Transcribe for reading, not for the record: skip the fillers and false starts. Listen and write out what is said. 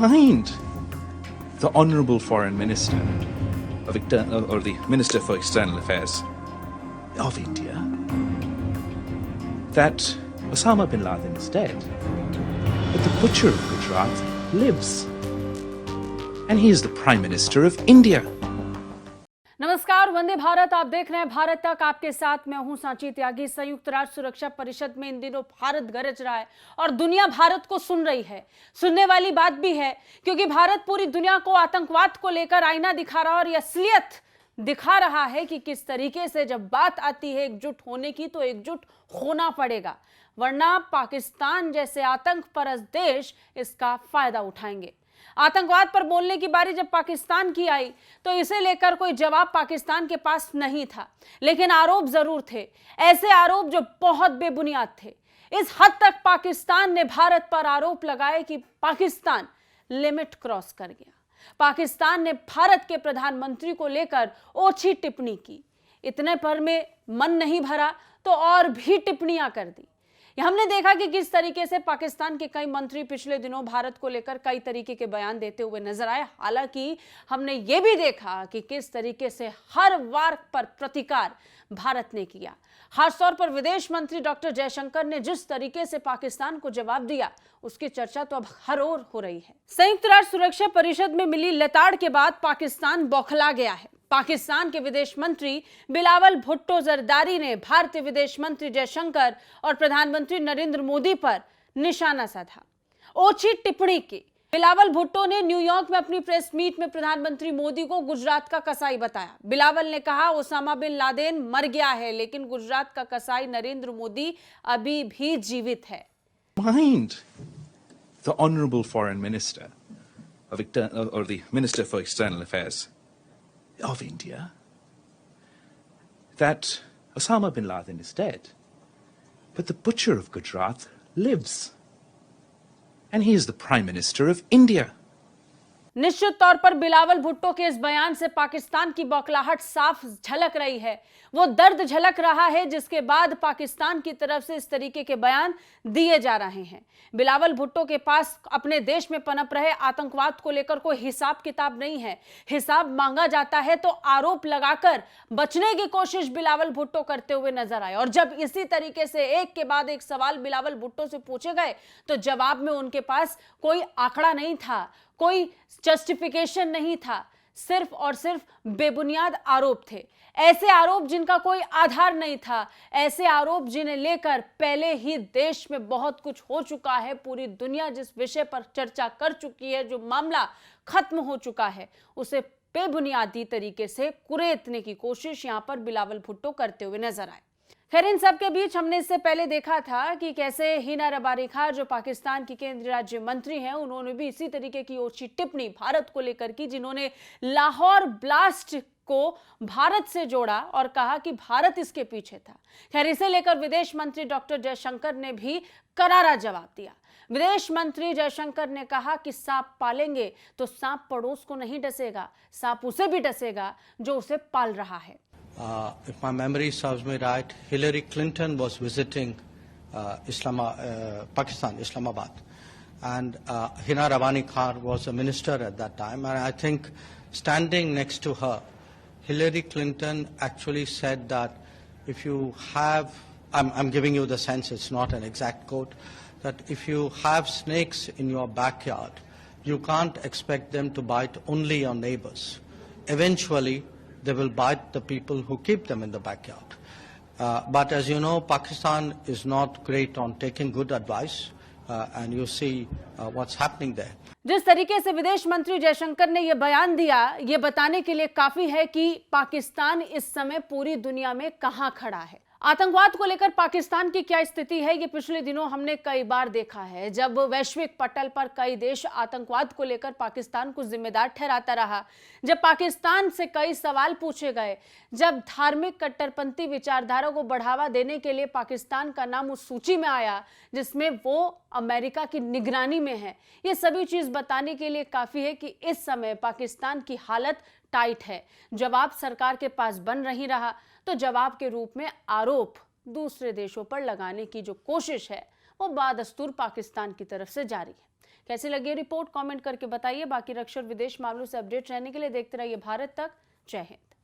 behind the Honourable Foreign Minister or the Minister for External Affairs of India that Osama bin Laden is dead, but the butcher of Gujarat lives, and he is the Prime Minister of India. नमस्कार, वंदे भारत। आप देख रहे हैं भारत तक। आपके साथ मैं हूं सांची त्यागी। संयुक्त राष्ट्र सुरक्षा परिषद में इन दिनों भारत गरज रहा है और दुनिया भारत को सुन रही है। सुनने वाली बात भी है, क्योंकि भारत पूरी दुनिया को आतंकवाद को लेकर आईना दिखा रहा है और ये असलियत दिखा रहा है कि किस तरीके से जब बात आती है एकजुट होने की तो एकजुट होना पड़ेगा, वरना पाकिस्तान जैसे आतंक परस्त देश इसका फायदा उठाएंगे। आतंकवाद पर बोलने की बारी जब पाकिस्तान की आई तो इसे लेकर कोई जवाब पाकिस्तान के पास नहीं था, लेकिन आरोप जरूर थे, ऐसे आरोप जो बहुत बेबुनियाद थे। इस हद तक पाकिस्तान ने भारत पर आरोप लगाए कि पाकिस्तान लिमिट क्रॉस कर गया। पाकिस्तान ने भारत के प्रधानमंत्री को लेकर ओछी टिप्पणी की। इतने पर में मन नहीं भरा तो और भी टिप्पणियां कर दी। हमने देखा कि किस तरीके से पाकिस्तान के कई मंत्री पिछले दिनों भारत को लेकर कई तरीके के बयान देते हुए नजर आए। हालांकि हमने ये भी देखा कि किस तरीके से हर वार पर प्रतिकार भारत ने किया। खासतौर पर विदेश मंत्री डॉक्टर जयशंकर ने जिस तरीके से पाकिस्तान को जवाब दिया, उसकी चर्चा तो अब हर ओर हो रही है। संयुक्त राष्ट्र सुरक्षा परिषद में मिली लताड़ के बाद पाकिस्तान बौखला गया है। पाकिस्तान के विदेश मंत्री बिलावल भुट्टो जरदारी ने भारतीय विदेश मंत्री जयशंकर और प्रधानमंत्री नरेंद्र मोदी पर निशाना साधा, ओछी टिप्पणी की। बिलावल भुट्टो ने न्यूयॉर्क में अपनी प्रेस मीट में प्रधानमंत्री मोदी को गुजरात का कसाई बताया। बिलावल ने कहा, ओसामा बिन लादेन मर गया है, लेकिन गुजरात का कसाई नरेंद्र मोदी अभी भी जीवित है। Behind the Honourable Foreign Minister or the Minister for External Affairs of India that Osama bin Laden is dead, but the butcher of Gujarat lives, and he is the Prime Minister of India. निश्चित तौर पर बिलावल भुट्टो के इस बयान से पाकिस्तान की बौखलाहट साफ झलक रही है। वो दर्द झलक रहा है जिसके बाद पाकिस्तान की तरफ से इस तरीके के बयान दिए जा रहे हैं। बिलावल भुट्टो के पास अपने देश में पनप रहे आतंकवाद को लेकर कोई हिसाब किताब नहीं है। हिसाब मांगा जाता है तो आरोप लगाकर बचने की कोशिश बिलावल भुट्टो करते हुए नजर आए। और जब इसी तरीके से एक के बाद एक सवाल बिलावल भुट्टो से पूछे गए तो जवाब में उनके पास कोई आंकड़ा नहीं था, कोई जस्टिफिकेशन नहीं था, सिर्फ और सिर्फ बेबुनियाद आरोप थे। ऐसे आरोप जिनका कोई आधार नहीं था, ऐसे आरोप जिन्हें लेकर पहले ही देश में बहुत कुछ हो चुका है। पूरी दुनिया जिस विषय पर चर्चा कर चुकी है, जो मामला खत्म हो चुका है, उसे बेबुनियादी तरीके से कुरेदने की कोशिश यहां पर बिलावल भुट्टो करते हुए नजर आए। खैर, इन सब के बीच हमने इससे पहले देखा था कि कैसे हिना रबारी खान, जो पाकिस्तान की केंद्रीय राज्य मंत्री हैं, उन्होंने भी इसी तरीके की ओछी टिप्पणी भारत को लेकर की, जिन्होंने लाहौर ब्लास्ट को भारत से जोड़ा और कहा कि भारत इसके पीछे था। खैर, इसे लेकर विदेश मंत्री डॉक्टर जयशंकर ने भी करारा जवाब दिया। विदेश मंत्री जयशंकर ने कहा कि सांप पालेंगे तो सांप पड़ोस को नहीं डसेगा, सांप उसे भी डसेगा जो उसे पाल रहा है। If my memory serves me right, Hillary Clinton was visiting Pakistan, Islamabad, and Hina Rawani Khan was a minister at that time. And I think standing next to her, Hillary Clinton actually said that if you have, I'm giving you the sense, it's not an exact quote, that if you have snakes in your backyard, you can't expect them to bite only your neighbors. Eventually, they will bite the people who keep them in the backyard. But as you know, Pakistan is not great on taking good advice, and you see what's happening there. जिस तरीके से विदेश मंत्री जयशंकर ने यह बयान दिया, ये बताने के लिए काफी है कि पाकिस्तान इस समय पूरी दुनिया में कहां खड़ा है। आतंकवाद को लेकर पाकिस्तान की क्या स्थिति है, ये पिछले दिनों हमने कई बार देखा है। जब वैश्विक पटल पर कई देश आतंकवाद को लेकर पाकिस्तान को जिम्मेदार ठहराता रहा, जब पाकिस्तान से कई सवाल पूछे गए, जब धार्मिक कट्टरपंथी विचारधारा को बढ़ावा देने के लिए पाकिस्तान का नाम उस सूची में आया जिसमें वो अमेरिका की निगरानी में है, ये सभी चीज बताने के लिए काफी है कि इस समय पाकिस्तान की हालत टाइट है। जवाब सरकार के पास बन नहीं रहा तो जवाब के रूप में आरोप दूसरे देशों पर लगाने की जो कोशिश है वो बादस्तूर पाकिस्तान की तरफ से जारी है। कैसी लगी रिपोर्ट कमेंट करके बताइए। बाकी रक्षा और विदेश मामलों से अपडेट रहने के लिए देखते रहिए भारत तक। जय हिंद।